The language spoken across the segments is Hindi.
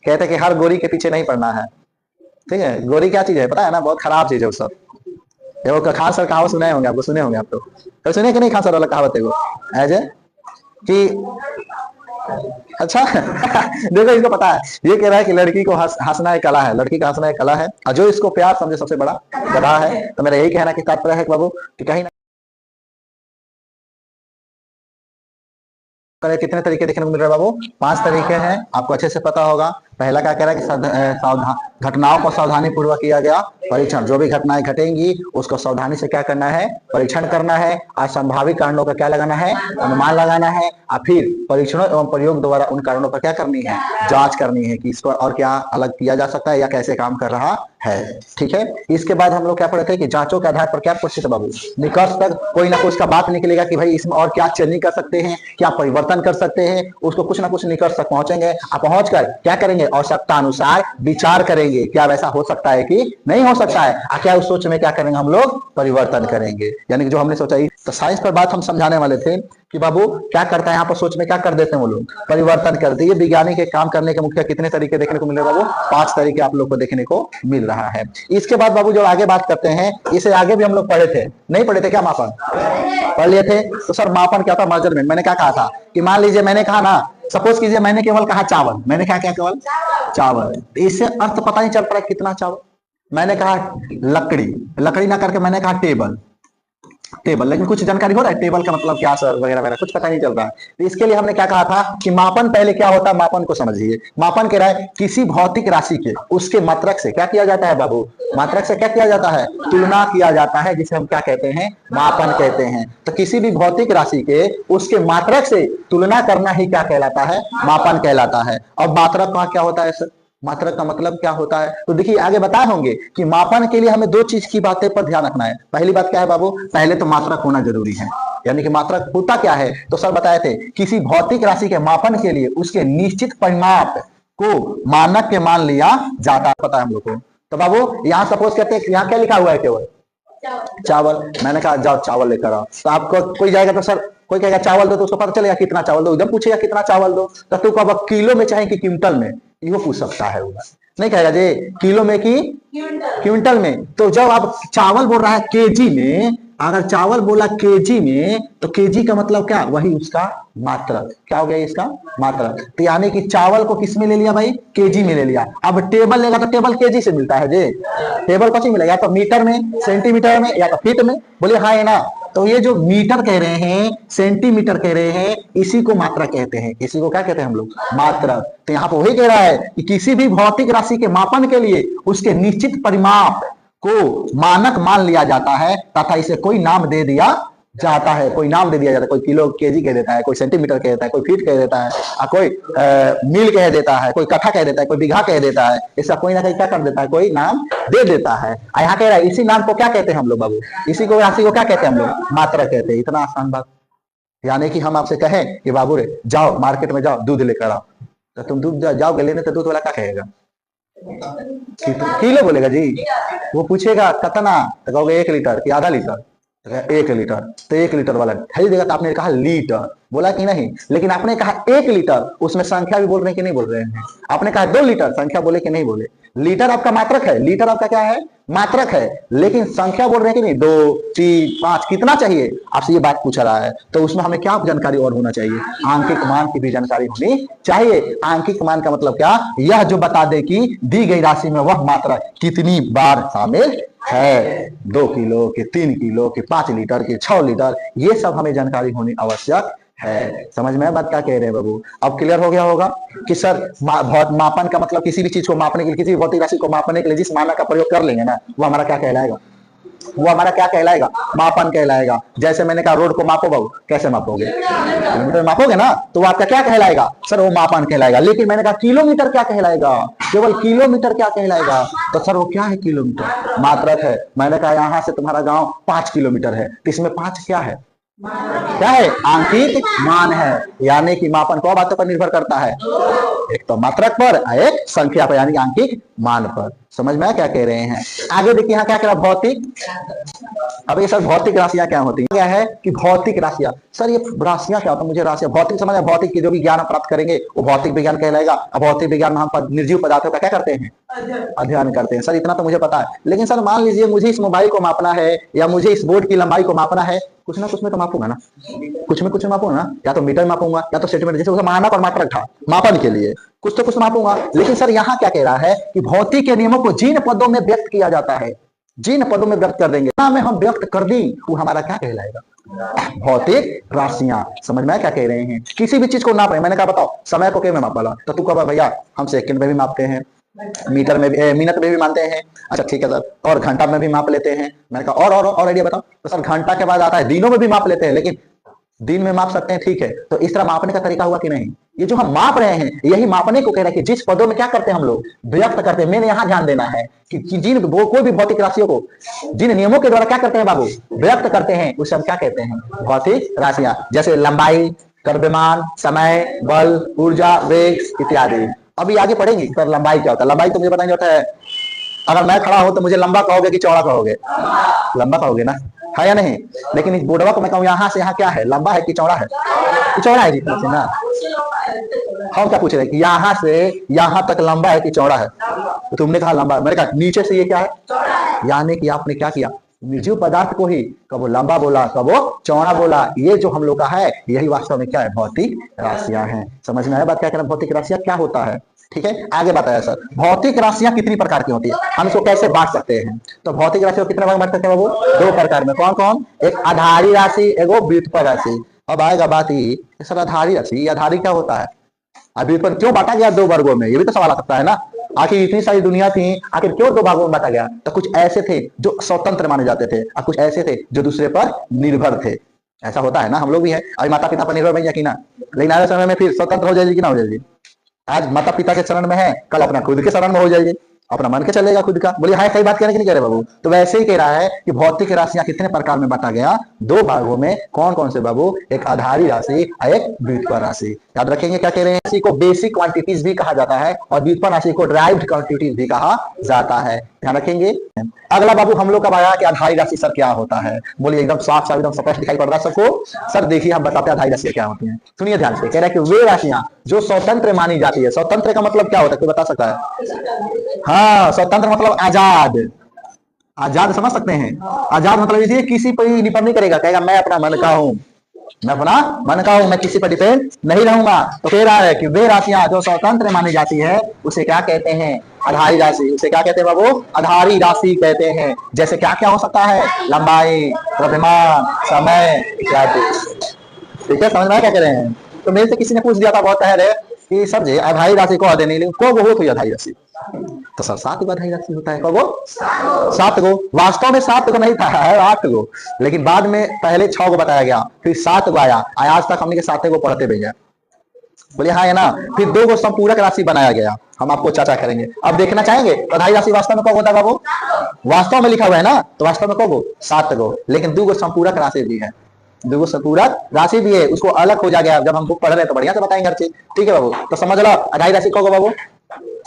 कहते कि हर गोरी के पीछे नहीं पड़ना है। ठीक है, गोरी क्या चीज है पता है ना, बहुत खराब चीज है वो सब। वो खान सर कहावत सुने होंगे, आपको सुने होंगे, आप तो सुने कि नहीं खान सर वाला कहावत है वो, एज ए कि अच्छा देखो इसको पता है, ये कह रहा है कि लड़की को हंसना एक कला है, लड़की का हंसना एक कला है, और जो इसको प्यार समझे सबसे बड़ा गधा है। तो मेरा यही कहना कि तात्पर्य है कि बाबू कि कहीं कितने तरीके देखने को मिल रहे हैं बाबू, 5 तरीके हैं, आपको अच्छे से पता होगा। पहला क्या कह रहा है कि सावधान, घटनाओं को सावधानी पूर्वक किया गया परीक्षण, जो भी घटनाएं घटेंगी उसको सावधानी से क्या करना है, परीक्षण करना है, और संभावित कारणों का क्या लगाना है, अनुमान लगाना है, और फिर परीक्षणों एवं प्रयोग द्वारा उन कारणों पर क्या करनी है, जांच करनी है कि इसको और क्या अलग किया जा सकता है या कैसे काम कर रहा है। ठीक है, इसके बाद हम लोग क्या पढ़े थे कि जांचों के आधार पर क्या पूछते थे बाबू, निष्कर्ष तक कोई ना कुछ का बात निकलेगा कि भाई इसमें और क्या चेंजिंग कर सकते हैं, क्या परिवर्तन कर सकते हैं, उसको कुछ ना कुछ निष्कर्ष तक पहुंचेंगे। आप पहुंच कर क्या करेंगे, आवश्यकता अनुसार विचार करेंगे, क्या वैसा हो सकता है कि नहीं हो सकता है, क्या उस सोच में क्या करेंगे हम लोग, परिवर्तन करेंगे। यानी कि जो हमने सोचा, तो साइंस पर बात हम समझाने वाले थे कि बाबू क्या करता है यहाँ पर, सोच में क्या कर देते हैं वो लोग, परिवर्तन करते हैं। विज्ञानी के काम करने के मुख्य कितने तरीके देखने को मिल रहे हैं बाबू, 5 तरीके आप लोग को देखने को मिल रहा है। इसके बाद बाबू जो आगे बात करते हैं, इसे आगे भी हम लोग पढ़े थे, नहीं पढ़े थे क्या, मापन पढ़ लिए थे। तो सर मापन क्या था, मेजरमेंट। मैंने क्या कहा था कि मान लीजिए मैंने कहा ना, सपोज कीजिए मैंने केवल कहा चावल, मैंने कहा क्या, केवल चावल, इससे अर्थ पता नहीं चल पड़ा कितना चावल। मैंने कहा लकड़ी, लकड़ी ना करके मैंने कहा टेबल, टेबल, लेकिन कुछ जानकारी हो रहा है टेबल का मतलब क्या सर, वगैरह वगैरह कुछ पता नहीं चल रहा है। तो इसके लिए हमने क्या कहा था कि मापन पहले क्या होता है, मापन को समझिए। मापन कह रहा है किसी भौतिक राशि के उसके मात्रक से क्या किया जाता है बाबू, मात्रक से क्या किया जाता है, तुलना किया जाता है, जिसे हम क्या कहते हैं, मापन कहते हैं। तो किसी भी भौतिक राशि के उसके मात्रक से तुलना करना ही क्या कहलाता है, मापन कहलाता है। अब मात्रक का क्या होता है सर, मात्रक का मतलब क्या होता है, तो देखिए आगे बताए होंगे कि मापन के लिए हमें 2 चीज की बातें पर ध्यान रखना है। पहली बात क्या है बाबू, पहले तो मात्रक होना जरूरी है। यानी कि मात्रक होता क्या है, तो सर बताए थे किसी भौतिक राशि के मापन के लिए उसके निश्चित परिमाप को मानक के मान लिया जाता है, पता है हम लोग को। तो बाबू यहाँ सपोज करते हैं, यहाँ क्या लिखा हुआ है, केवल चावल। मैंने कहा जाओ चावल लेकर आओ, तो आपको कोई जाएगा तो सर कोई कहेगा चावल दो, तो उसको पता चलेगा कितना चावल दो, एकदम पूछेगा कितना चावल दो, तो तू कब किलो में चाहे कि क्विंटल में, ये पूछ सकता है वो, नहीं कहेगा जी किलो में कि क्विंटल में। तो जब आप चावल बोल रहा है केजी में, अगर चावल बोला केजी में, तो केजी का मतलब क्या, वही उसका मात्रक, क्या हो गया इसका मात्रक। तो यानी कि चावल को किस में ले लिया भाई, केजी में ले लिया। अब टेबल लेगा तो टेबल केजी से मिलता है जी, टेबल कौन सी मिलेगा, या तो मीटर में, सेंटीमीटर में, या तो फीट में, बोलिए हाँ है ना। तो ये जो मीटर कह रहे हैं, सेंटीमीटर कह रहे हैं, इसी को मात्रा कहते हैं, इसी को क्या कहते हैं हम लोग, मात्रा। तो यहाँ पर वही कह रहा है कि किसी भी भौतिक राशि के मापन के लिए उसके निश्चित परिमाप को मानक मान लिया जाता है तथा इसे कोई नाम दे दिया जाता है, कोई नाम दे दिया जाता है, कोई किलो केजी कह देता है, कोई सेंटीमीटर कह देता है, कोई फीट कह देता है, कोई मील कह देता है, कोई कट्ठा कह देता है, कोई बीघा कह देता है, इसका कोई ना कोई क्या कर देता है, कोई नाम दे देता है। यहाँ कह रहा है इसी नाम को क्या कहते हैं हम लोग बाबू, इसी को राशि को क्या कहते हैं हम लोग, मात्रा कहते हैं। इतना आसान बात। यानी कि हम आपसे कहें कि बाबू रे जाओ मार्केट में जाओ दूध लेकर आओ, तो तुम दूध जाओगे लेने, तो दूध वाला क्या कहेगा, किलो बोलेगा जी। वो पूछेगा कितना, तो कहोगे 1 लीटर कि आधा लीटर, 1 लीटर, तो 1 लीटर वाला खरीद देगा। तो आपने कहा लीटर, बोला कि नहीं, लेकिन आपने कहा 1 लीटर, उसमें संख्या भी बोल रहे हैं कि नहीं बोल रहे हैं। आपने कहा 2 लीटर, संख्या बोले कि नहीं बोले। लीटर आपका मात्रक है, लीटर आपका क्या है, मात्रक है, लेकिन संख्या बोल रहे हैं कि नहीं, 2, 3, 5 कितना चाहिए, आपसे ये बात पूछ रहा है। तो उसमें हमें क्या जानकारी और होना चाहिए, आंकिक मान की भी जानकारी होनी चाहिए। आंकिक मान का मतलब क्या, यह जो बता दे कि दी गई राशि में वह मात्रा कितनी बार शामिल है, 2 किलो के, 3 किलो के, 5 लीटर के, 6 लीटर, ये सब हमें जानकारी होनी आवश्यक है। समझ में बात क्या कह रहे हैं बाबू, अब क्लियर हो गया होगा कि सर मापन का मतलब किसी भी चीज को मापने के लिए, किसी भी भौतिक राशि को मापने के लिए जिस मानक का प्रयोग कर लेंगे ना, वो हमारा क्या कहलाएगा, वो हमारा क्या कहलाएगा, मापन कहलाएगा। जैसे मैंने कहा रोड को मापो बाबू, कैसे मापोगे, किलोमीटर मापोगे ना, तो वो आपका क्या कहलाएगा सर, वो मापन कहलाएगा। लेकिन मैंने कहा किलोमीटर क्या कहलाएगा, केवल किलोमीटर क्या कहलाएगा, तो सर वो क्या है, किलोमीटर मात्रक है। मैंने कहा यहाँ से तुम्हारा गांव 5 किलोमीटर है, तो इसमें 5 क्या है, क्या है, आंकिक मान है। यानी कि मापन कौ बातों पर निर्भर करता है, एक तो मात्रक पर, एक संख्या पर, यानी आंकिक मान पर। समझ में आया क्या कह रहे हैं? आगे देखिए यहाँ क्या कह रहा भौतिक। अब ये सर भौतिक राशियां क्या होती हैं? क्या है कि भौतिक राशियां, सर ये राशियां क्या होता है? मुझे राशियां भौतिक समझ है, भौतिक की जो भी ज्ञान हम प्राप्त करेंगे वो भौतिक विज्ञान कहलाएगा। अब भौतिक विज्ञान में हम निर्जीव पदार्थों का क्या करते हैं? अध्ययन करते हैं। सर इतना तो मुझे पता है, लेकिन सर मान लीजिए मुझे इस मोबाइल को मापना है या मुझे इस बोर्ड की लंबाई को मापना है, कुछ ना कुछ में तो मापूंगा ना, कुछ में मापूंगा ना, या तो मीटर मापूंगा या तो सेंटीमीटर, जैसे उसका मानक और मात्रक था मापन के लिए, कुछ तो कुछ मापूंगा। लेकिन सर यहाँ क्या कह रहा है कि भौतिक के नियमों को जिन पदों में व्यक्त किया जाता है, जिन पदों में व्यक्त कर देंगे में हम व्यक्त कर दी, वो हमारा क्या कहलाएगा? भौतिक राशियां। समझ में क्या कह रहे हैं? किसी भी चीज को नाप रहे हैं, मैंने कहा बताओ समय को क्या में माप वाला, तो तू कहा भैया हम सेकंड में भी मापते हैं, मीटर में भी, मिनट में भी मानते हैं। अच्छा ठीक है सर, और घंटा में भी माप लेते हैं। मैंने कहा और आइडिया बताओ। तो सर घंटा के बाद आता है दिनों में भी माप लेते हैं, लेकिन दिन में माप सकते हैं, ठीक है। तो इस तरह मापने का तरीका हुआ कि नहीं? ये जो हम माप रहे हैं यही मापने को कह रहे हैं कि जिस पदों में क्या करते हैं हम लोग व्यक्त करते हैं। मैंने यहाँ ध्यान देना है कि जिन वो कोई भी भौतिक राशियों को जिन नियमों के द्वारा क्या करते हैं बाबू, व्यक्त करते हैं, उसे हम क्या कहते हैं? भौतिक राशियां। जैसे लंबाई, द्रव्यमान, समय, बल, ऊर्जा, वेग इत्यादि। अभी आगे पढ़ेंगे सर लंबाई क्या होता है। लंबाई तो मुझे पता नहीं होता है, अगर मैं खड़ा हूं तो मुझे लंबा कहोगे कि चौड़ा कहोगे? लंबा कहोगे ना, है या नहीं? लेकिन इस बोर्डवा को मैं कहूँ यहाँ से यहाँ क्या है, लंबा है कि चौड़ा है? चौड़ा है जी ना। हम क्या पूछ रहे हैं कि यहाँ से यहाँ तक लंबा है कि चौड़ा है? तो तुमने कहा लंबा, मैंने कहा नीचे से ये क्या है? यानी कि आपने क्या किया, निर्जीव पदार्थ को ही कबो लंबा बोला कबो चौड़ा बोला। ये जो हम लोग का है यही वास्तव में क्या है? भौतिक राशियां हैं। समझ में आया बात क्या कहना? भौतिक राशियां क्या होता है? ठीक है, आगे बताया सर भौतिक राशियां कितनी प्रकार की होती है, हम इसको कैसे बांट सकते हैं? तो भौतिक राशियों कितने भाग बांट सकते हैं बाबू? दो प्रकार में। कौन कौन? एक आधारी राशि, एगो व्युत्पन्न राशि। अब आएगा बात ही सर आधारी राशि, आधारी क्या होता है? अभी पर क्यों बांटा गया दो वर्गों में, ये भी तो सवाल आ सकता है ना। आखिर इतनी सारी दुनिया थी, आखिर क्यों दो भागों में बांटा गया? तो कुछ ऐसे थे जो स्वतंत्र माने जाते थे और कुछ ऐसे थे जो दूसरे पर निर्भर थे। ऐसा होता है ना, हम लोग भी है, अभी माता पिता पर निर्भर भैया की ना, लेकिन आने समय में फिर स्वतंत्र हो जाएगी कि ना हो जाएगी? आज माता पिता के शरण में है, कल अपना खुद के शरण में हो जाएगी, अपना मन के चलेगा खुद का। बोलिए हाँ कई बात कहने की नहीं कह रहे बाबू। तो वैसे ही कह रहा है कि भौतिक राशियां कितने प्रकार में बांटा गया? दो भागों में। कौन कौन से बाबू? एक आधारी राशि और एक व्युत्पन्न राशि। याद रखेंगे क्या कह रहे हैं? इसी को बेसिक क्वांटिटीज भी कहा जाता है और व्युत्पन्न राशि को ड्राइव्ड क्वांटिटीज भी कहा जाता है। ध्यान रखेंगे। अगला बाबू हम लोग का आया कि आधारी राशि सर क्या होता है? बोलिए एकदम साफ साफ एकदम स्पष्ट दिखाई पड़ रहा है सबको? सर देखिए हम बताते हैं आधारी राशि क्या होती है, सुनिए ध्यान से। कह रहा है कि वे राशियां जो स्वतंत्र मानी जाती है। स्वतंत्र का मतलब क्या होता है, कोई बता सकता है? हाँ, स्वतंत्र मतलब आजाद। आजाद समझ सकते हैं? आजाद मतलब इसे किसी पर डिपेंड नहीं करेगा, कहेगा मैं अपना मन का हूं, मैं अपना मन का हूं, मैं किसी पर डिपेंड नहीं रहूंगा। तो कह रहा है कि वे राशियां जो स्वतंत्र मानी जाती है उसे क्या कहते हैं? आधारी राशि। उसे क्या कहते हैं बाबू? आधारी राशि कहते हैं। जैसे क्या क्या हो सकता है? लंबाई, द्रव्यमान, समय इत्यादि। ठीक है, समझ में क्या कह रहे हैं? तो मेरे से किसी ने पूछ दिया था बहुत पहले कि सर जी आधारी राशि को अध्ययन नहीं, लेकिन को हो तो आधारी राशि। तो सर 7 गो आधारी राशि होता है। कब? 7 गो। वास्तव में 7 गो नहीं था, 8 गो, लेकिन बाद में पहले 6 गो बताया गया, फिर 7 गो आया। आज तक हमने 7 गो पढ़ते भैया। बोलिए हाँ है ना। फिर 2 गो संपूरक राशि बनाया गया, हम आपको चर्चा करेंगे। अब देखना चाहेंगे आधारी राशि वास्तव में कब होता है बाबू? वास्तव में लिखा हुआ है ना, तो वास्तव में कब गो? 7 गो, लेकिन 2 गो संपूरक राशि भी है। 2 गो संपूरक राशि भी है, उसको अलग हो जाएगा जब हम बुक पढ़ रहे हैं तो बढ़िया से बताएंगे हर चीज। ठीक है बाबू, तो समझ लो आधारी राशि कब बाबू?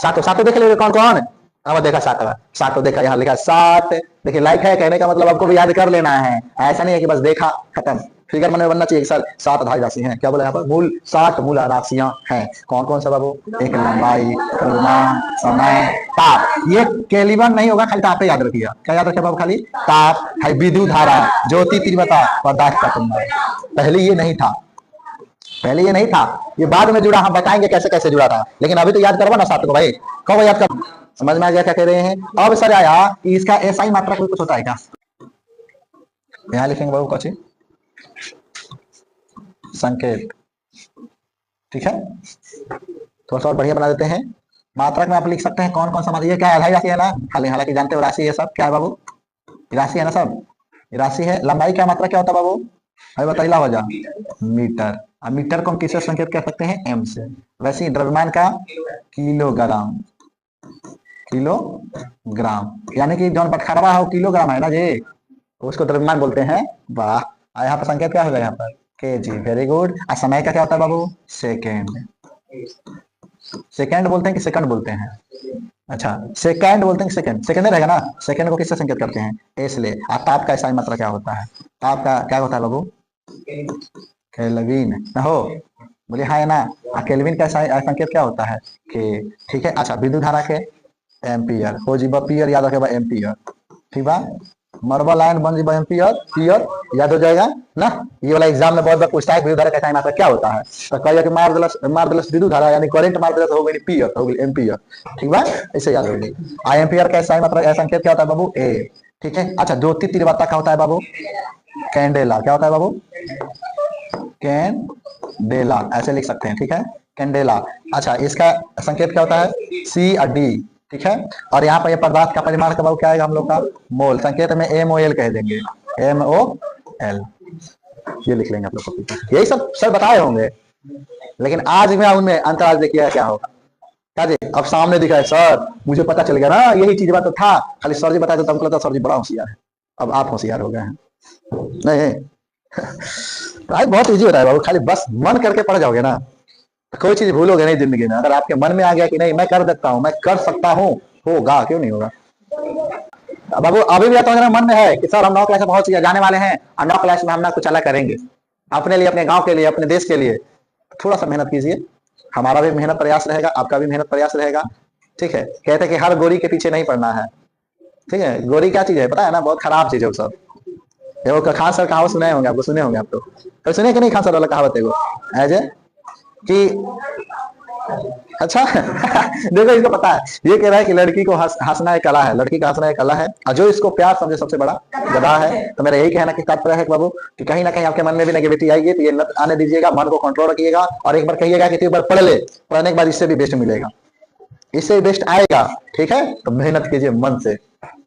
7 देख ले कौन कौन? अब देखा 7 देखा, यहाँ लिखा 7। देखिए लाइक है, कहने का मतलब आपको भी याद कर लेना है, ऐसा नहीं है कि बस देखा खत्म। फिगर मन में बनना चाहिए सर 7 आधारी राशि हैं। क्या बोला यहाँ पर? मूल 7 मूल राशियां हैं। कौन कौन सा बाबू? एक लंबाई, द्रव्यमान, समय, ताप। ये केवल नहीं होगा, खाली ताप याद रखिएगा। क्या याद रखिए बाबू? खाली ताप है, विद्युत धारा, ज्योति तीव्रता, पदार्थ का कुंडल। पहले ये नहीं था, पहले ये नहीं था, ये बाद में जुड़ा। हम बताएंगे कैसे कैसे जुड़ा था, लेकिन अभी तो याद करवा ना 7 को भाई। कब याद कर? समझ में आ गया क्या कह रहे हैं? अब सर आया कि इसका एसआई मात्रा कोई कुछ होता है क्या? यहाँ लिखेंगे बाबू कौन? संकेत। ठीक है, थोड़ा सा और बढ़िया बना देते हैं। मात्रक में आप लिख सकते हैं कौन कौन सा मात्रा। ये क्या है? आधारी राशि है ना, हालांकि जानते हो राशि है सब। क्या है बाबू? राशि है ना सब, राशि है। लंबाई क्या मात्रा क्या होता है बाबू? अभी बताइला हो जा मीटर। अब मीटर को हम किससे संकेत कर सकते हैं? एम से। वैसे ही द्रव्यमान का किलोग्राम, किलोग्राम, यानी कि जौन बटखरवा हो किलोग्राम है ना जी, उसको द्रव्यमान बोलते हैं। वाह, यहाँ पर संकेत क्या होगा? यहाँ पर केजी। Very good. और समय का क्या होता है बाबू? सेकेंड। सेकेंड बोलते हैं कि सेकंड बोलते हैं? अच्छा, सेकंड बोलते हैं, सेकंड सेकंड रहेगा ना, सेकंड को किससे संकेत करते हैं, ए से ले। और ताप का सही मात्रा क्या होता है, ताप का क्या होता है बाबू, केल्विन ना हो, बोलिए हाँ है ना। केल्विन का संकेत क्या होता है, के। ठीक है, अच्छा विद्युत धारा के एम्पियर हो जी, पियर याद रखे एम्पियर, ठीक बा। मार्बल लाइन बन जी एम्पियर, पियर याद हो जाएगा ना। ये वाला एग्जाम में बहुत बार पूछता है विद्युत धारा का टाइम आता क्या होता है, तो कहिए कि मार दिलस विद्युत धारा यानी करंट मार दिलस हो गई पियर, हो गई एम्पियर, ठीक बा, ऐसे याद हो गई। आई एम्पियर का सही मतलब संकेत क्या होता है बाबू, ए। ठीक है, अच्छा ज्योति तीव्रता क्या होता है बाबू, कैंडेला, क्या होता है बाबू, कैंडेला, ऐसे लिख सकते हैं, ठीक है, कैंडेला। अच्छा इसका संकेत क्या होता है, सी और डी, ठीक है। और यहाँ पर ये पदार्थ का परिमाण का क्या आएगा हम लोग का, मोल, संकेत में एम ओ एल कह देंगे, एम ओ एल, ये लिख लेंगे आप लोग को। यही सब सर बताए होंगे, लेकिन आज में उनमें अंतर आज देखिए क्या होगा, क्या जी अब सामने दिखा है सर, मुझे पता चल गया ना, यही चीज बात तो था, खाली सर जी बताए तो हमको लगता सर जी बड़ा होशियार है। अब आप होशियार हो गए हैं, नहीं भाई बहुत इजी होता है बाबू, खाली बस मन करके पढ़ जाओगे ना, कोई चीज भूलोगे नहीं जिंदगी में। अगर आपके मन में आ गया कि नहीं मैं कर देता हूँ, मैं कर सकता हूँ, होगा, क्यों नहीं होगा। बाबू अभी भी तो मेरा मन में है कि सर हम 9 क्लास में पहुंच जाने वाले हैं, और 9 क्लास में हम ना कुछ अलग करेंगे अपने लिए, अपने गांव के लिए, अपने देश के लिए। थोड़ा सा मेहनत कीजिए, हमारा भी मेहनत प्रयास रहेगा, आपका भी मेहनत प्रयास रहेगा, ठीक है। कहते हैं कि हर गोरी के पीछे नहीं पड़ना है, ठीक है। गोरी क्या चीज है पता है ना, बहुत खराब चीज है वो सब। वो खान सर कहावत सुने होंगे, आपको सुने होंगे, आप तो सुने कि नहीं खान सर वाला कहावत है वो, एज ए कि अच्छा देखो इसको पता है, ये कह रहा है कि लड़की को हंसना एक कला है, लड़की का हंसना एक कला है, और जो इसको प्यार समझे सबसे बड़ा गधा है। तो मेरा यही कहना कि तात्पर्य है कि बाबू कि कहीं ना कहीं आपके मन में भी नेगेटिविटी आएगी, तो ये न आने दीजिएगा, मन को कंट्रोल रखिएगा, और एक बार कहिएगा कि 3 बार पढ़ ले, पढ़ने के बाद इससे भी बेस्ट मिलेगा, इससे भी बेस्ट आएगा, ठीक है। तो मेहनत कीजिए मन से,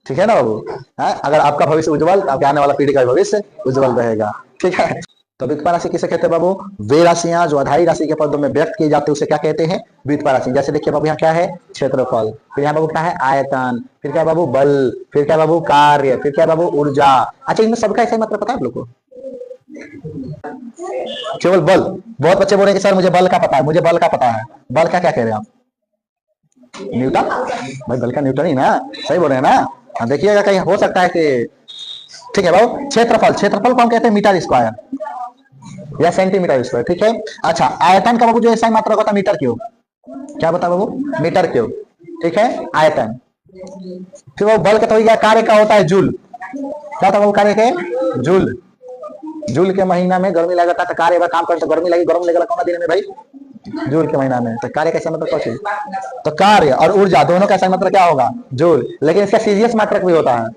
ठीक है ना बाबू। अगर आपका भविष्य उज्जवल, आपके आने वाला पीढ़ी का भविष्य उज्जवल रहेगा, ठीक है। तो व्युत्पन्न राशि किसे कहते हैं बाबू, वे राशियां जो अधाई राशि के पदों में व्यक्त की जाती है उसे क्या कहते हैं, व्युत्पन्न राशि। जैसे देखिए बाबू यहाँ क्या है, क्षेत्रफल, फिर यहाँ बाबू क्या है, आयतन, फिर क्या बाबू बल, फिर क्या बाबू कार्य, फिर क्या बाबू ऊर्जा। अच्छा इनमें सबका ऐसा मतलब पता है आप लोग को, केवल बल। बहुत बच्चे बोल रहे हैं कि सर मुझे बल का पता है, मुझे बल का पता है, बल का क्या कह रहे हैं आप, न्यूटन, भाई बल का न्यूटन ही ना, सही बोल रहे हैं ना। देखिएगा कहीं हो सकता है कि, ठीक है बाबू। क्षेत्रफल, क्षेत्रफल को हम कहते हैं मीटर स्क्वायर या सेंटीमीटर स्क्वायर, ठीक है। अच्छा आयतन का बाबू जो ऐसा मात्रा होता है मीटर क्यूब, क्या बता बाबू, मीटर क्यूब, ठीक है, आयतन। फिर वो बल का तो क्या कार्य का होता है, जूल, क्या था वो कार्य के, जूल। जूल के महीना में गर्मी लगता है, कार्य काम करते तो गर्मी लगी, गर्म लगेगा कौन दिन में भाई, जूल के महीना में। तो कार्य कैसा मतलब क्या, तो कार्य और ऊर्जा दोनों का सही मतलब क्या होगा, जूल। लेकिन इसका सीजीएस मात्रक भी होता है,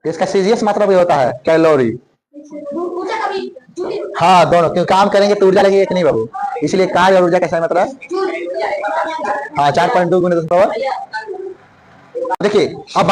इसका सीजीएस मात्रा भी होता है कैलोरी। हाँ दोनों, क्यों काम करेंगे तो ऊर्जा लगेगी कि नहीं बाबू, इसलिए कार्य और ऊर्जा का सही मतलब, हाँ 4.2 गुना 10 पावर। देखिए अब